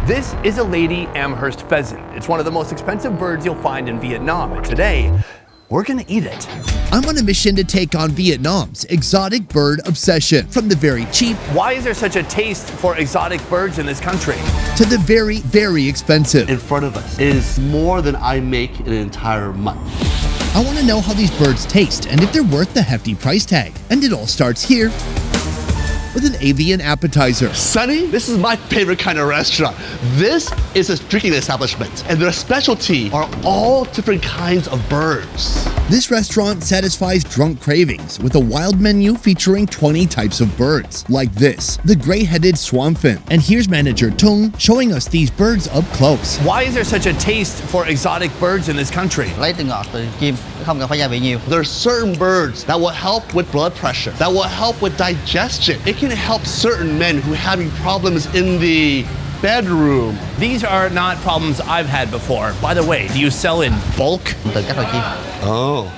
This is a Lady Amherst pheasant. It's one of the most expensive birds you'll find in Vietnam, and today, we're gonna eat it. I'm on a mission to take on Vietnam's exotic bird obsession. From the very cheap Why is there such a taste for exotic birds in this country? to the very, very expensive. In front of us is more than I make in an entire month. I want to know how these birds taste and if they're worth the hefty price tag. And it all starts here with an avian appetizer. Sunny, this is my favorite kind of restaurant. This is a drinking establishment, and their specialty are all different kinds of birds. This restaurant satisfies drunk cravings with a wild menu featuring 20 types of birds, like this, the gray-headed swanfin. And here's manager Tung showing us these birds up close. Why is there such a taste for exotic birds in this country? Lấy từ ngọt từ chim, không cần phải gia vị nhiều. There are certain birds that will help with blood pressure, that will help with digestion. It can help certain men who are having problems in the bedroom. These are not problems I've had before. By the way, do you sell in bulk? Từ các loài chim. Oh.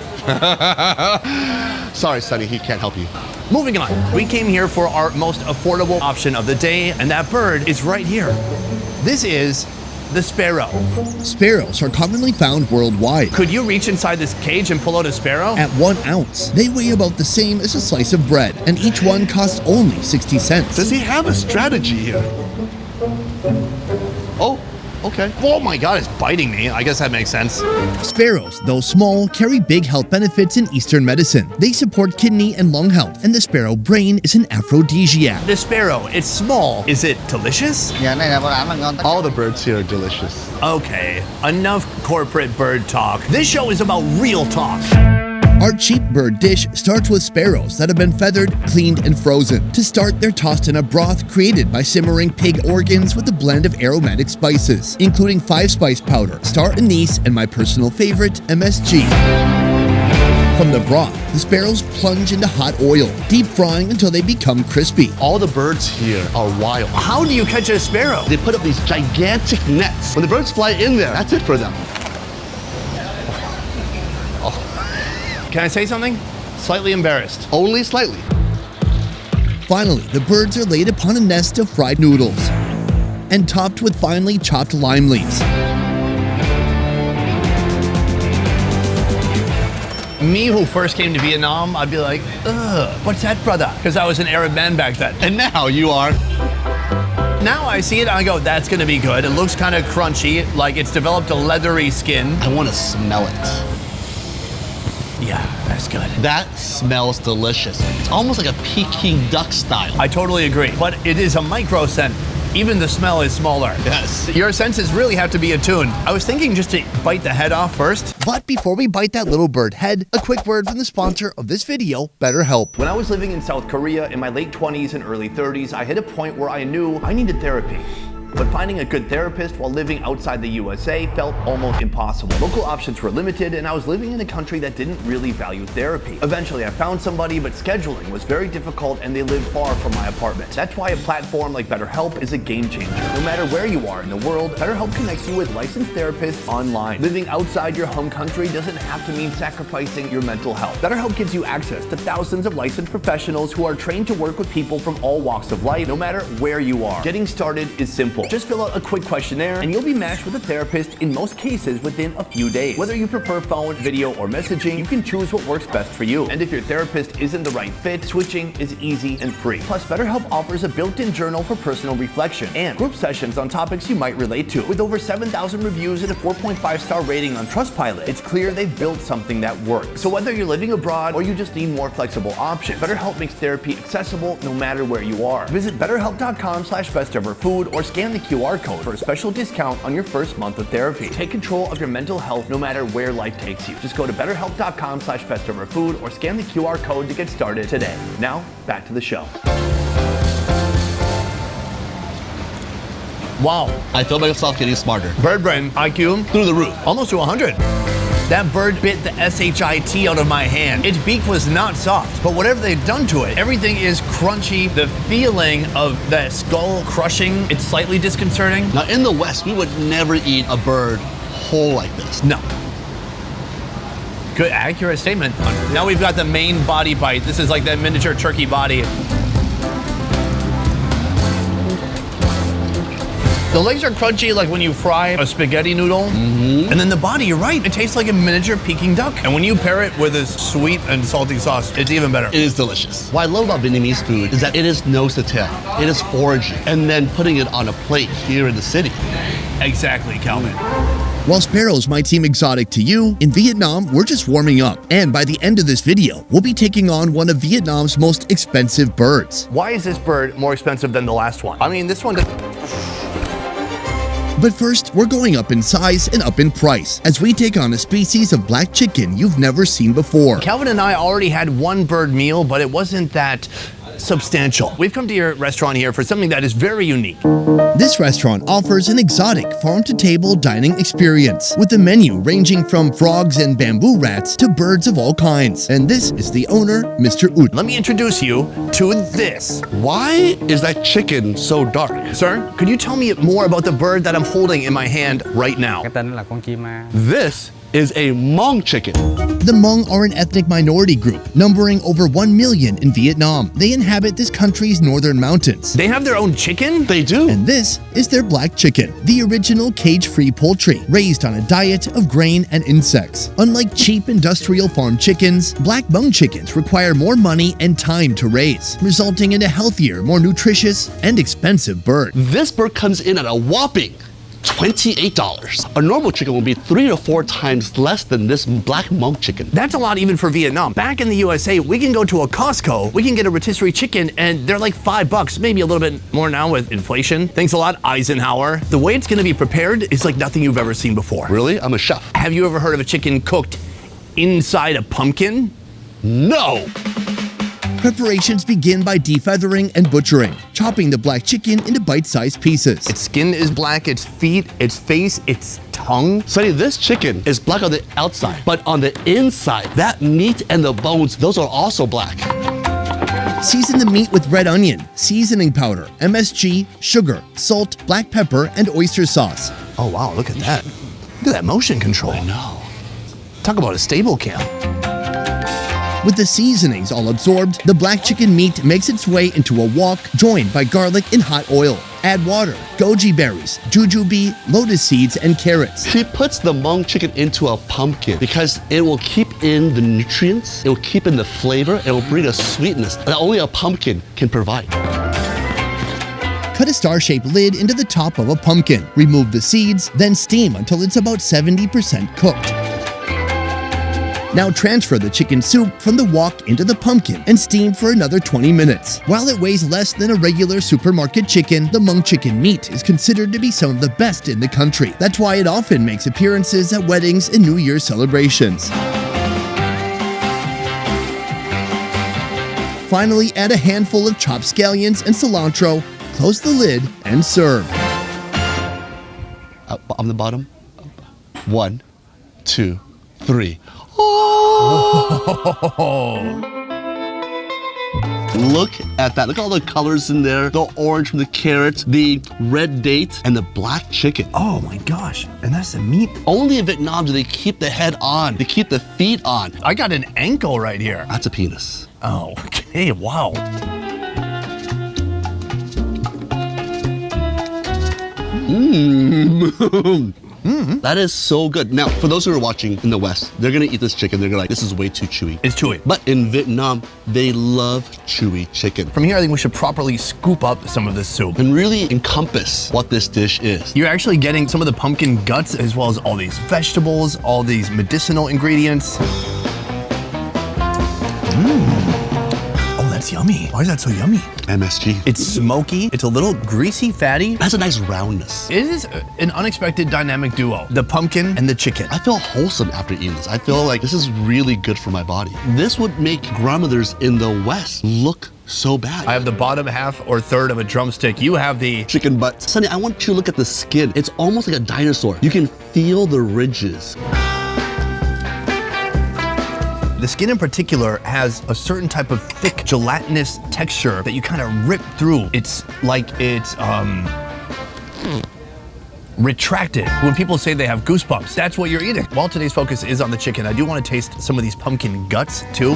Sorry, Sunny, he can't help you. Moving on, we came here for our most affordable option of the day, and that bird is right here. This is the sparrow. Sparrows are commonly found worldwide. Could you reach inside this cage and pull out a sparrow? At 1 ounce, they weigh about the same as a slice of bread, and each one costs only 60 cents. Does he have a strategy here? Oh, okay. Oh my God, it's biting me. I guess that makes sense. Sparrows, though small, carry big health benefits in Eastern medicine. They support kidney and lung health, and the sparrow brain is an aphrodisiac. The sparrow, it's small. Is it delicious? Dạ, cái này là bảo đảm là ngon. All the birds here are delicious. Okay, enough corporate bird talk. This show is about real talk. Our cheap bird dish starts with sparrows that have been feathered, cleaned, and frozen. To start, they're tossed in a broth created by simmering pig organs with a blend of aromatic spices, including 5-spice powder, star anise, and my personal favorite, MSG. From the broth, the sparrows plunge into hot oil, deep frying until they become crispy. All the birds here are wild. How do you catch a sparrow? They put up these gigantic nets. When the birds fly in there, that's it for them. Can I say something? Slightly embarrassed. Only slightly. Finally, the birds are laid upon a nest of fried noodles and topped with finely chopped lime leaves. Me, who first came to Vietnam, I'd be like, ugh, what's that, brother? Because I was an Arab man back then. And now you are. Now I see it, I go, that's gonna be good. It looks kind of crunchy, like it's developed a leathery skin. I want to smell it. Yeah, that's good. That smells delicious. It's almost like a Peking duck style. I totally agree, but it is a micro scent. Even the smell is smaller. Yes. Your senses really have to be attuned. I was thinking just to bite the head off first. But before we bite that little bird head, a quick word from the sponsor of this video, BetterHelp. When I was living in South Korea in my late 20s and early 30s, I hit a point where I knew I needed therapy. But finding a good therapist while living outside the USA felt almost impossible. Local options were limited, and I was living in a country that didn't really value therapy. Eventually, I found somebody, but scheduling was very difficult and they lived far from my apartment. That's why a platform like BetterHelp is a game changer. No matter where you are in the world, BetterHelp connects you with licensed therapists online. Living outside your home country doesn't have to mean sacrificing your mental health. BetterHelp gives you access to thousands of licensed professionals who are trained to work with people from all walks of life, no matter where you are. Getting started is simple. Just fill out a quick questionnaire and you'll be matched with a therapist in most cases within a few days. Whether you prefer phone, video, or messaging, you can choose what works best for you. And if your therapist isn't the right fit, switching is easy and free. Plus, BetterHelp offers a built-in journal for personal reflection and group sessions on topics you might relate to. With over 7,000 reviews and a 4.5-star rating on Trustpilot, it's clear they've built something that works. So whether you're living abroad or you just need more flexible options, BetterHelp makes therapy accessible no matter where you are. Visit BetterHelp.com/besteverfood or scan the QR code for a special discount on your first month of therapy. Take control of your mental health no matter where life takes you. Just go to BetterHelp.com/besteverfood or scan the QR code to get started today. Now, back to the show. Wow. I feel myself getting smarter. Bird brain IQ Through the roof. almost to 100. That bird bit the SHIT out of my hand. Its beak was not soft, but whatever they've done to it, everything is crunchy. The feeling of that skull crushing, it's slightly disconcerting. Now in the West, we would never eat a bird whole like this. No. Good, accurate statement. Now we've got the main body bite. This is like that miniature turkey body. The legs are crunchy like when you fry a spaghetti noodle. And then the body, you're right, it tastes like a miniature Peking duck. And when you pair it with this sweet and salty sauce, it's even better. It is delicious. What I love about Vietnamese food is that it is nose to tail. It is foraging. And then putting it on a plate here in the city. Exactly, Calvin. While sparrows might seem exotic to you, in Vietnam, we're just warming up. And by the end of this video, we'll be taking on one of Vietnam's most expensive birds. Why is this bird more expensive than the last one? I mean, this one... But first, we're going up in size and up in price as we take on a species of black chicken you've never seen before. Calvin and I already had one bird meal, but it wasn't that substantial. We've come to your restaurant here for something that is very unique. This restaurant offers an exotic farm-to-table dining experience with a menu ranging from frogs and bamboo rats to birds of all kinds. And this is the owner, Mr. Ut. Let me introduce you to this. Why is that chicken so dark? Sir, could you tell me more about the bird that I'm holding in my hand right now? Cái tên là con chim ma. This is a Hmong chicken. The Hmong are an ethnic minority group, numbering over 1 million in Vietnam. They inhabit this country's northern mountains. They have their own chicken? They do. And this is their black chicken, the original cage-free poultry, raised on a diet of grain and insects. Unlike cheap industrial farm chickens, black Hmong chickens require more money and time to raise, resulting in a healthier, more nutritious, and expensive bird. This bird comes in at a whopping $28. A normal chicken will be 3 to 4 times less than this black Hmong chicken. That's a lot even for Vietnam. Back in the USA, we can go to a Costco, we can get a rotisserie chicken, and they're like $5, maybe a little bit more now with inflation. Thanks a lot, Eisenhower. The way it's gonna be prepared is like nothing you've ever seen before. Really? I'm a chef. Have you ever heard of a chicken cooked inside a pumpkin? No! Preparations begin by defeathering and butchering, chopping the black chicken into bite-sized pieces. Its skin is black, its feet, its face, its tongue. Sonny, this chicken is black on the outside, but on the inside, that meat and the bones, those are also black. Season the meat with red onion, seasoning powder, MSG, sugar, salt, black pepper, and oyster sauce. Oh wow, look at that. Look at that motion control. I know. Talk about a stable cam. With the seasonings all absorbed, the black chicken meat makes its way into a wok joined by garlic and hot oil. Add water, goji berries, jujube, lotus seeds, and carrots. He puts the Hmong chicken into a pumpkin because it will keep in the nutrients, it will keep in the flavor, it will bring a sweetness that only a pumpkin can provide. Cut a star-shaped lid into the top of a pumpkin. Remove the seeds, then steam until it's about 70% cooked. Now transfer the chicken soup from the wok into the pumpkin and steam for another 20 minutes. While it weighs less than a regular supermarket chicken, the Hmong chicken meat is considered to be some of the best in the country. That's why it often makes appearances at weddings and New Year's celebrations. Finally, add a handful of chopped scallions and cilantro, close the lid, and serve. On the bottom. 1, 2, 3. Look at that. Look at all the colors in there. The orange from the carrot, the red date, and the black chicken. Oh my gosh, and that's the meat. Only in Vietnam do they keep the head on. They keep the feet on. I got an ankle right here. That's a penis. Oh, okay, wow. That is so good. Now, for those who are watching in the West, they're gonna eat this chicken. They're gonna like, this is way too chewy. It's chewy. But in Vietnam, they love chewy chicken. From here, I think we should properly scoop up some of this soup. And really encompass what this dish is. You're actually getting some of the pumpkin guts as well as all these vegetables, all these medicinal ingredients. Oh, that's yummy. Why is that so yummy? MSG. It's smoky, it's a little greasy, fatty. It has a nice roundness. It is an unexpected dynamic duo, the pumpkin and the chicken. I feel wholesome after eating this. I feel like this is really good for my body. This would make grandmothers in the West look so bad. I have the bottom half or third of a drumstick. You have the chicken butt. Sonny, I want you to look at the skin. It's almost like a dinosaur. You can feel the ridges. The skin in particular has a certain type of thick gelatinous texture that you kind of rip through. It's like it's retracted. When people say they have goosebumps, that's what you're eating. While today's focus is on the chicken, I do want to taste some of these pumpkin guts too.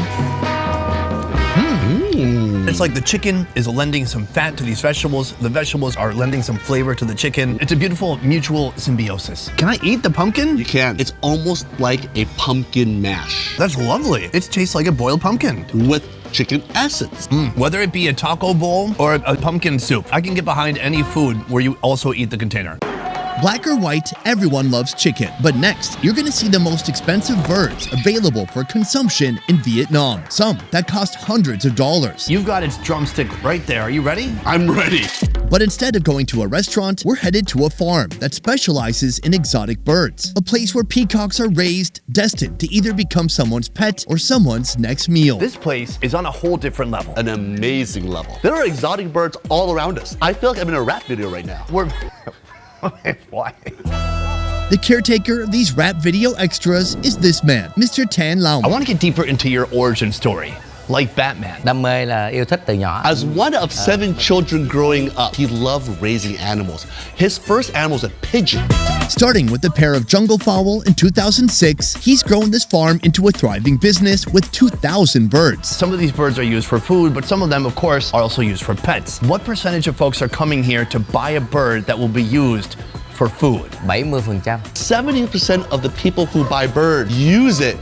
it's like the chicken is lending some fat to these vegetables. The vegetables are lending some flavor to the chicken. It's a beautiful mutual symbiosis. Can I eat the pumpkin? You can. It's almost like a pumpkin mash That's lovely. It tastes like a boiled pumpkin. with chicken essence. Whether it be a taco bowl or a pumpkin soup, I can get behind any food where you also eat the container. Black or white, everyone loves chicken. But next, you're gonna see the most expensive birds available for consumption in Vietnam. Some that cost hundreds of dollars. You've got its drumstick right there. Are you ready? I'm ready. But instead of going to a restaurant, we're headed to a farm that specializes in exotic birds. A place where peacocks are raised, destined to either become someone's pet or someone's next meal. This place is on a whole different level. An amazing level. There are exotic birds all around us. I feel like I'm in a rap video right now. We're... Why? The caretaker of these rap video extras is this man, Mr. Tan Lao. I want to get deeper into your origin story, like Batman. Đam mê là yêu thích từ nhỏ. As one of 7 children growing up, he loved raising animals. His first animal was a pigeon. Starting with a pair of jungle fowl in 2006, he's grown this farm into a thriving business with 2,000 birds. Some of these birds are used for food, but some of them, of course, are also used for pets. What percentage of folks are coming here to buy a bird that will be used for food? 70%. 70% of the people who buy birds use it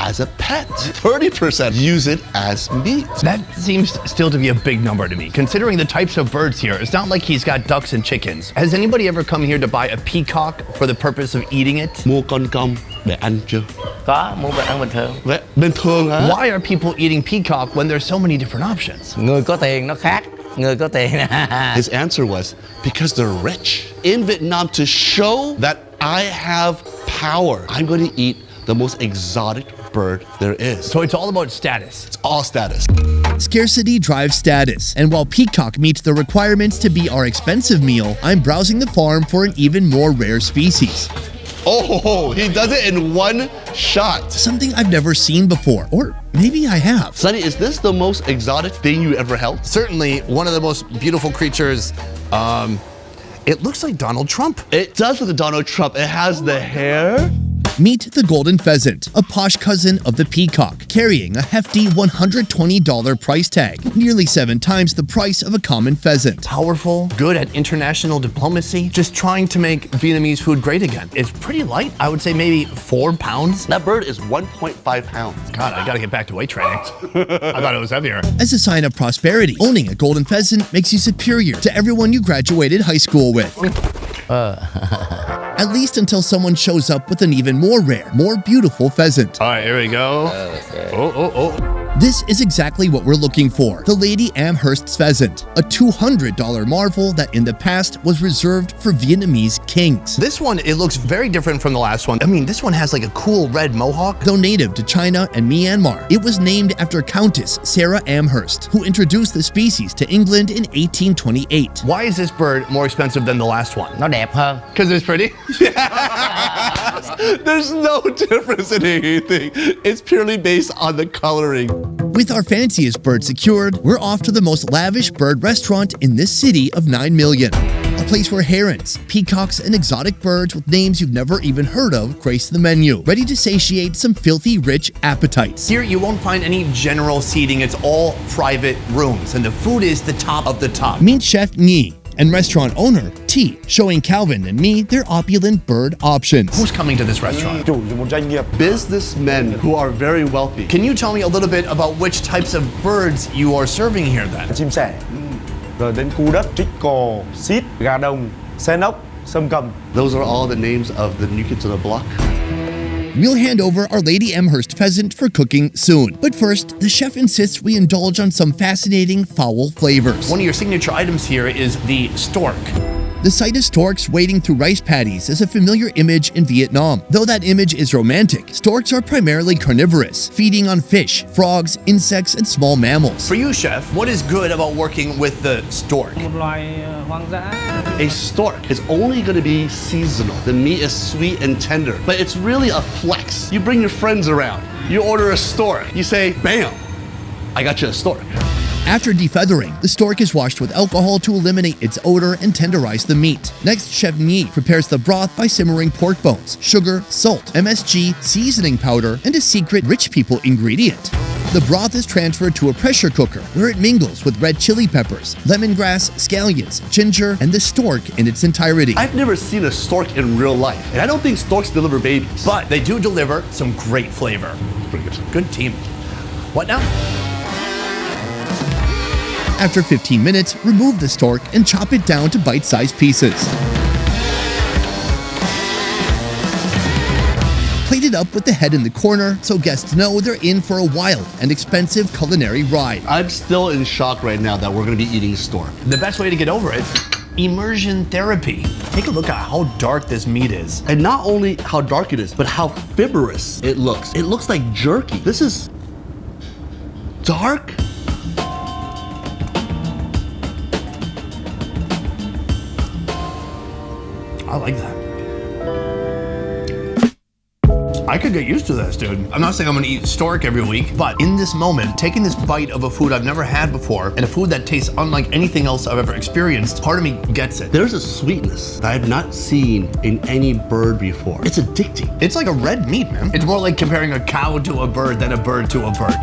as a pet. 30% use it as meat. That seems still to be a big number to me. Considering the types of birds here, it's not like he's got ducks and chickens. Has anybody ever come here to buy a peacock for the purpose of eating it? Mua con công để ăn chưa? Có, muốn ăn bình thường. Vậy, bình thường hả? Why are people eating peacock when there's so many different options? Người có tiền nó khác. Người có tiền. His answer was, because they're rich. In Vietnam, to show that I have power, I'm going to eat the most exotic bird there is. So it's all about status. It's all status. Scarcity drives status, and while peacock meets the requirements to be our expensive meal, I'm browsing the farm for an even more rare species. Oh, he does it in one shot. Something I've never seen before, or maybe I have. Sonny, is this the most exotic thing you ever held? Certainly one of the most beautiful creatures. It looks like Donald Trump. It does with the Donald Trump. It has the hair. Meet the golden pheasant, a posh cousin of the peacock, carrying a hefty $120 price tag, nearly 7 times the price of a common pheasant. Powerful, good at international diplomacy, just trying to make Vietnamese food great again. It's pretty light. I would say maybe 4 pounds. That bird is 1.5 pounds. God, I gotta get back to weight training. I thought it was heavier. As a sign of prosperity, owning a golden pheasant makes you superior to everyone you graduated high school with. At least until someone shows up with an even more rare, more beautiful pheasant. All right, here we go. Oh. This is exactly what we're looking for, the Lady Amherst's pheasant, a $200 marvel that in the past was reserved for Vietnamese kings. This one, it looks very different from the last one. I mean, this one has like a cool red mohawk. Though native to China and Myanmar, it was named after Countess Sarah Amherst, who introduced the species to England in 1828. Why is this bird more expensive than the last one? Nó đẹp hơn. Because it's pretty? There's no difference in anything. It's purely based on the coloring. With our fanciest bird secured, we're off to the most lavish bird restaurant in this city of 9 million. A place where herons, peacocks, and exotic birds with names you've never even heard of grace the menu, ready to satiate some filthy rich appetites. Here, you won't find any general seating. It's all private rooms, and the food is the top of the top. Meet Chef Nhi and restaurant owner T, showing Calvin and me their opulent bird options. Who's coming to this restaurant? Businessmen who are very wealthy. Can you tell me a little bit about which types of birds you are serving here then? Chim sẻ, rồi đến cu đất, trích cò, xít, gà đồng, sen ốc, sâm cầm. Those are all the names of the new kids on the block. We'll hand over our Lady Amherst pheasant for cooking soon. But first, the chef insists we indulge on some fascinating fowl flavors. One of your signature items here is the stork. The sight of storks wading through rice paddies is a familiar image in Vietnam. Though that image is romantic, storks are primarily carnivorous, feeding on fish, frogs, insects, and small mammals. For you, chef, what is good about working with the stork? Một loài hoang dã. A stork is only going to be seasonal. The meat is sweet and tender, but it's really a flex. You bring your friends around, you order a stork, you say, bam, I got you a stork. After defeathering, the stork is washed with alcohol to eliminate its odor and tenderize the meat. Next, Chef Nhi prepares the broth by simmering pork bones, sugar, salt, MSG, seasoning powder, and a secret rich people ingredient. The broth is transferred to a pressure cooker where it mingles with red chili peppers, lemongrass, scallions, ginger, and the stork in its entirety. I've never seen a stork in real life, and I don't think storks deliver babies. But they do deliver some great flavor. Pretty good. Good team. What now? After 15 minutes, remove the stork and chop it down to bite-sized pieces. Plate it up with the head in the corner so guests know they're in for a wild and expensive culinary ride. I'm still in shock right now that we're gonna be eating stork. The best way to get over it, immersion therapy. Take a look at how dark this meat is. And not only how dark it is, but how fibrous it looks. It looks like jerky. This is dark. I like that. I could get used to this, dude. I'm not saying I'm gonna eat stork every week, but in this moment, taking this bite of a food I've never had before and a food that tastes unlike anything else I've ever experienced, part of me gets it. There's a sweetness that I've not seen in any bird before. It's addicting. It's like a red meat, man. It's more like comparing a cow to a bird than a bird to a bird.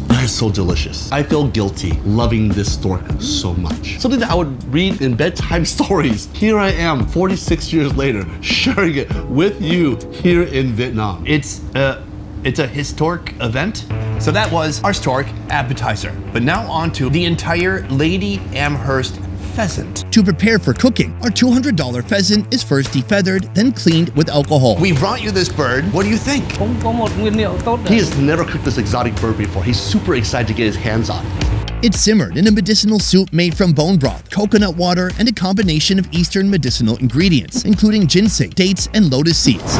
That is so delicious. I feel guilty loving this stork so much. Something that I would read in bedtime stories. Here I am, 46 years later, sharing it with you here in Vietnam. It's a historic event. So that was our stork appetizer. But now on to the entire Lady Amherst pheasant. To prepare for cooking, our $200 pheasant is first defeathered, then cleaned with alcohol. We brought you this bird. What do you think? Cũng có một nguyên liệu tốt He has never cooked this exotic bird before. He's super excited to get his hands on it. It's simmered in a medicinal soup made from bone broth, coconut water, and a combination of Eastern medicinal ingredients, including ginseng, dates, and lotus seeds.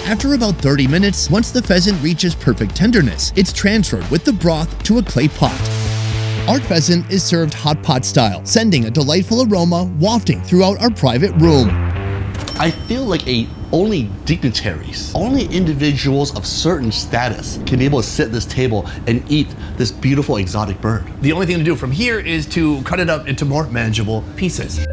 After about 30 minutes, once the pheasant reaches perfect tenderness, it's transferred with the broth to a clay pot. Our pheasant is served hot pot style, sending a delightful aroma wafting throughout our private room. I feel like only dignitaries, only individuals of certain status can be able to sit at this table and eat this beautiful exotic bird. The only thing to do from here is to cut it up into more manageable pieces.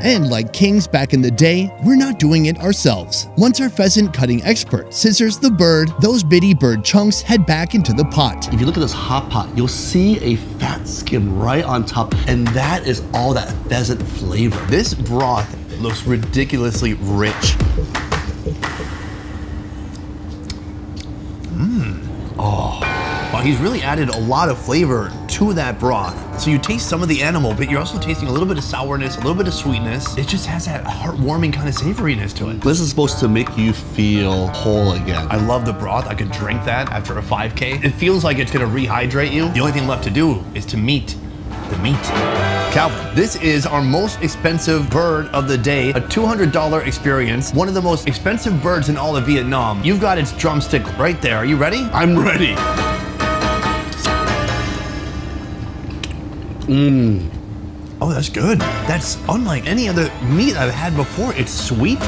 And like kings back in the day, we're not doing it ourselves. Once our pheasant cutting expert scissors the bird, those bitty bird chunks head back into the pot. If you look at this hot pot, you'll see a fat skin right on top, and that is all that pheasant flavor. This broth looks ridiculously rich. Wow, he's really added a lot of flavor to that broth. So you taste some of the animal, but you're also tasting a little bit of sourness, a little bit of sweetness. It just has that heartwarming kind of savoriness to it. This is supposed to make you feel whole again. I love the broth. I could drink that after a 5K. It feels like it's gonna rehydrate you. The only thing left to do is to meet the meat. Calvin, this is our most expensive bird of the day, a $200 experience, one of the most expensive birds in all of Vietnam. You've got its drumstick right there. Are you ready? I'm ready. Oh, that's good. That's unlike any other meat I've had before. It's sweet.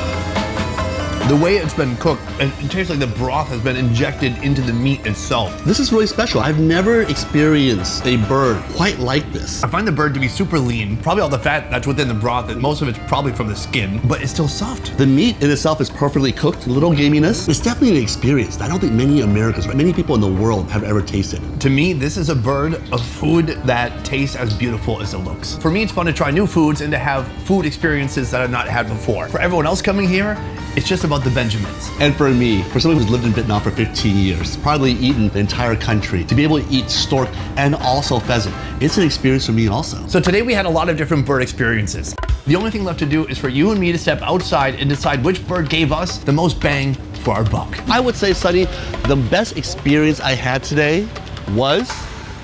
The way it's been cooked, it tastes like the broth has been injected into the meat itself. This is really special. I've never experienced a bird quite like this. I find the bird to be super lean. Probably all the fat that's within the broth, and most of it's probably from the skin, but it's still soft. The meat in itself is perfectly cooked, a little gaminess. It's definitely an experience that I don't think many Americans, or many people in the world have ever tasted. To me, this is a bird of food that tastes as beautiful as it looks. For me, it's fun to try new foods and to have food experiences that I've not had before. For everyone else coming here, it's just about the Benjamins. And for me, for someone who's lived in Vietnam for 15 years, probably eaten the entire country, to be able to eat stork and also pheasant, it's an experience for me also. So today we had a lot of different bird experiences. The only thing left to do is for you and me to step outside and decide which bird gave us the most bang for our buck. I would say, Sonny, the best experience I had today was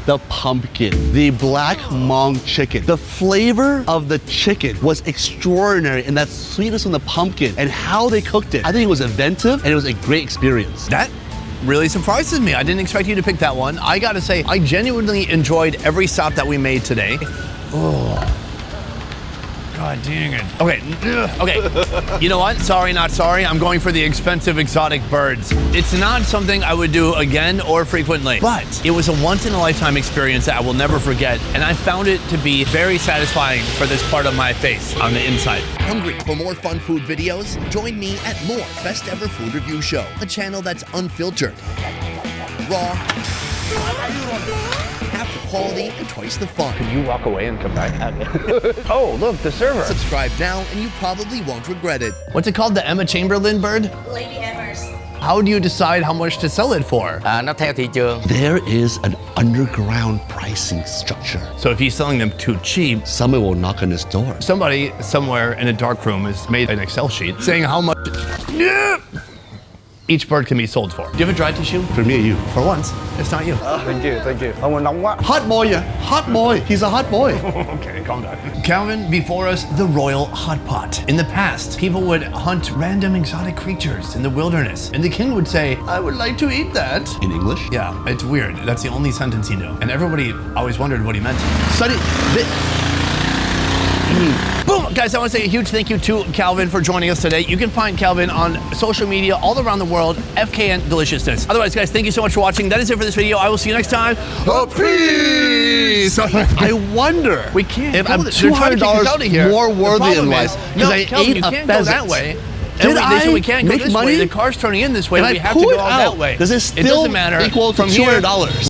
the pumpkin, the black Hmong chicken. The flavor of the chicken was extraordinary, and that sweetness from the pumpkin and how they cooked it. I think it was inventive and it was a great experience. That really surprises me. I didn't expect you to pick that one. I gotta say, I genuinely enjoyed every stop that we made today. Oh. God dang it. Okay, okay. You know what? Sorry, not sorry. I'm going for the expensive exotic birds. It's not something I would do again or frequently, but it was a once-in-a-lifetime experience that I will never forget, and I found it to be very satisfying for this part of my face on the inside. Hungry for more fun food videos? Join me at more Best Ever Food Review Show, a channel that's unfiltered, raw, Half the quality and twice the fun. You walk away and come back. Oh, look, the server. Subscribe now and you probably won't regret it. What's it called? The Emma Chamberlain bird? Lady Hammers. How do you decide how much to sell it for? Nó theo thị trường. There is an underground pricing structure. So if he's selling them too cheap, Someone will knock on his door. somebody somewhere in a dark room has made an Excel sheet saying how much each bird can be sold for. Do you have a dry tissue? For me and you. For once, it's not you. Thank you. Không có nóng quá. Hot boy, yeah. Hot boy. He's a hot boy. Okay, calm down. Calvin, before us, the royal hot pot. In the past, people would hunt random exotic creatures in the wilderness, and the king would say, I would like to eat that. In English? Yeah, it's weird. That's the only sentence he knew. And everybody always wondered what he meant. Boom! Guys, I want to say a huge thank you to Calvin for joining us today. You can find Calvin on social media all around the world, FKN Deliciousness. Otherwise, guys, thank you so much for watching. That is it for this video. I will see you next time. Peace! I wonder We can't if go I'm there. They're trying to kick us out of here. $200 more The worthy in problem life is- because No, I Calvin, ate you a can't go pheasant. that way. Did They said I we can't go make this money? way. The car's turning in this way. And we I have to pull go it all out. that way. Does it It still doesn't matter. equal to From here, $200?